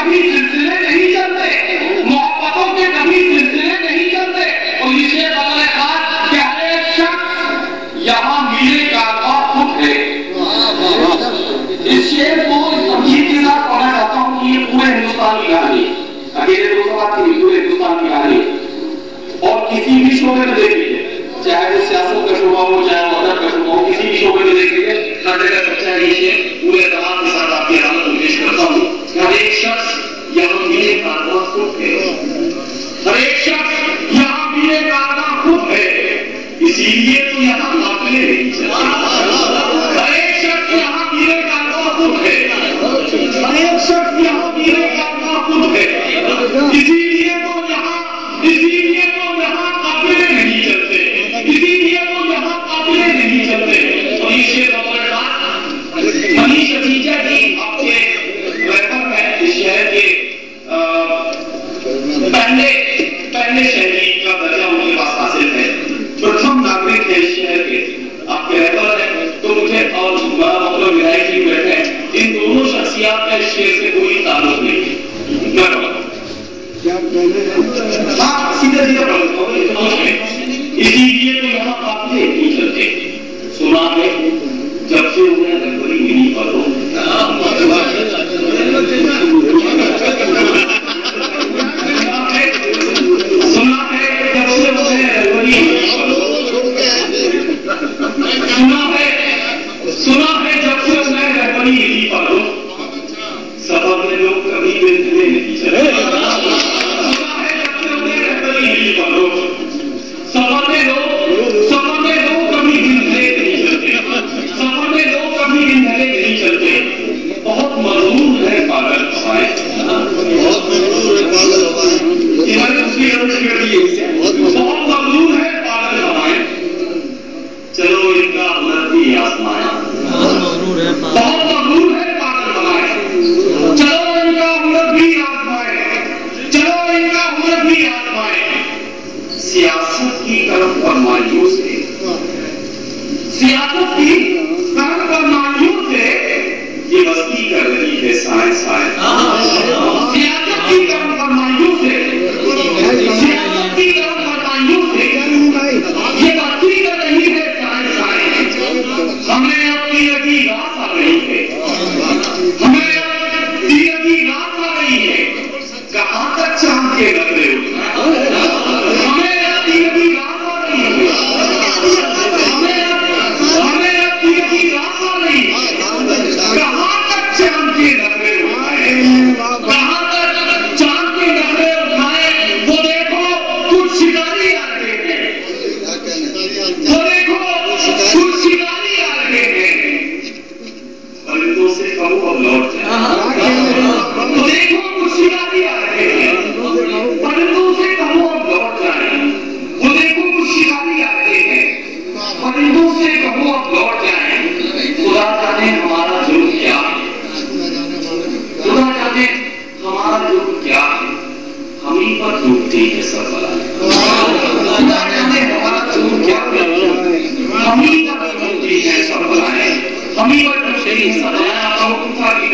کبھی سلسلے نہیں چلتے، محبتوں کے کبھی سلسلے نہیں چلتے. اور یہ شعر بدل خاص کہ ہر ایک شخص یہاں ملے کارواں خود ہے. اس شعر کو تمہید کے ساتھ پڑھنا چاہتا ہوں کہ یہ پورے ہندوستان کی کہانی ہے، اکیلے دوستوں بات کی پورے ہندوستان کی کہانی ہے. اور کسی بھی شعبے میں دیکھ لیجیے، چاہے وہ سیاست کا شعبہ ہو، چاہے وہ ادب کا شعبہ ہو، کسی بھی شعبے میں دیکھ لیجیے، ہر جگہ سچا ہے. یہ پورے اعتماد کے ساتھ آپ کی حالت میں پیش کرتا ہوں. ہر ایک شخص یہاں ملے کارواں خود ہے، ہر ایک شخص یہاں ملے کارواں خود ہے، اسی لیے تو یہاں قافلے نہیں چلتے. ہر ایک شخص یہاں ملے کارواں خود ہے، ہر ایک شخص یہاں ملے کارواں خود ہے، اسی لیے تو یہاں قافلے نہیں چلتے، اسی لیے تو یہاں قافلے نہیں چلتے. اور یہ شعر ہمارے بات منیش اتیجا جی آپ کے ریپر ہے، اس شہر کے پہلے شہری کا درجہ ان کے پاس حاصل ہے، پرتھم ناگرک ہے اس شہر کے، آپ کے ریپر ہیں. تو مجھے اور مطلب ودھائک جی بیٹھے ہیں، ان دونوں شخصیات کا اس شعر سے کوئی تعلق نہیں ہے. سیدھے اسی لیے تو یہاں قافلے نہیں چلتے. سنا ہے جب سے انہیں رہبری ملی پڑھو، سنا ہے جب سے انہیں رہبری ملی پڑھو، سنا ہے جب سے انہیں رہبری ملی پڑھو، سفر میں لوگ کبھی بنتلے نہیں چلے. سفر میں لوگ کبھی بنتلے نہیں چلتے، سفر میں لوگ کبھی بنتلے نہیں چلتے. بہت مضمون ہے پاگل ہوائیں، بہت مضمون ہے پاگل ہوائیں. چلو ان کا ہنر بھی آزمائیں، بہت مغرور ہے پاگل ہوائیں. چلو ان کا ہنر بھی آزمائیں، چلو ان کا ہنر بھی آزمائیں. سیاست کی طرف پر مایوس ہے، سیاست کی طرف پر مایوس ہے، یہ مستی کر رہی ہے سائیں سائیں. سیاست کی طرف پر مایوس ہے، سیاست کی طرف پر مایوس ہے، یہ مستی کر رہی ہے سائیں سائیں. ہمیں اپنی لگی راس آ رہی ہے، ہمیں اپنی لگی راس آ رہی ہے. کہاں تک چاند کے نظرے ہمیں اپنی لگی راس آ رہی ہے، ہمیں اپنی لگی راس آ رہی ہے. کہاں تک چاند کے نظرے اٹھائے، کہاں تک چاند کے نظرے اٹھائے. وہ دیکھو کچھ شکاری آ رہے ہیں، وہ دیکھو کچھ شکاری آ رہے ہیں. پرندوں سے کہو اب لوٹ جائیں، وہ دیکھو کچھ شکاری آ رہے ہیں. پرندوں سے کہو اب لوٹ جائیں، وہ دیکھو کچھ شکاری آ رہے ہیں. پرندوں سے کہو اب لوٹ جائیں. خدا جانے ہمارا جرم کیا ہے، خدا جانے ہمارا جرم کیا ہے، ہم ہی پر ڈوبتی ہے سب بلائیں. خدا جانے ہمارا جرم کیا ہے، ہم ہی پر ڈوبتی ہے سب بلائیں. ہم ہی پر ڈوبتی ہے سب بلائیں. آپ کا حکم تھا کہ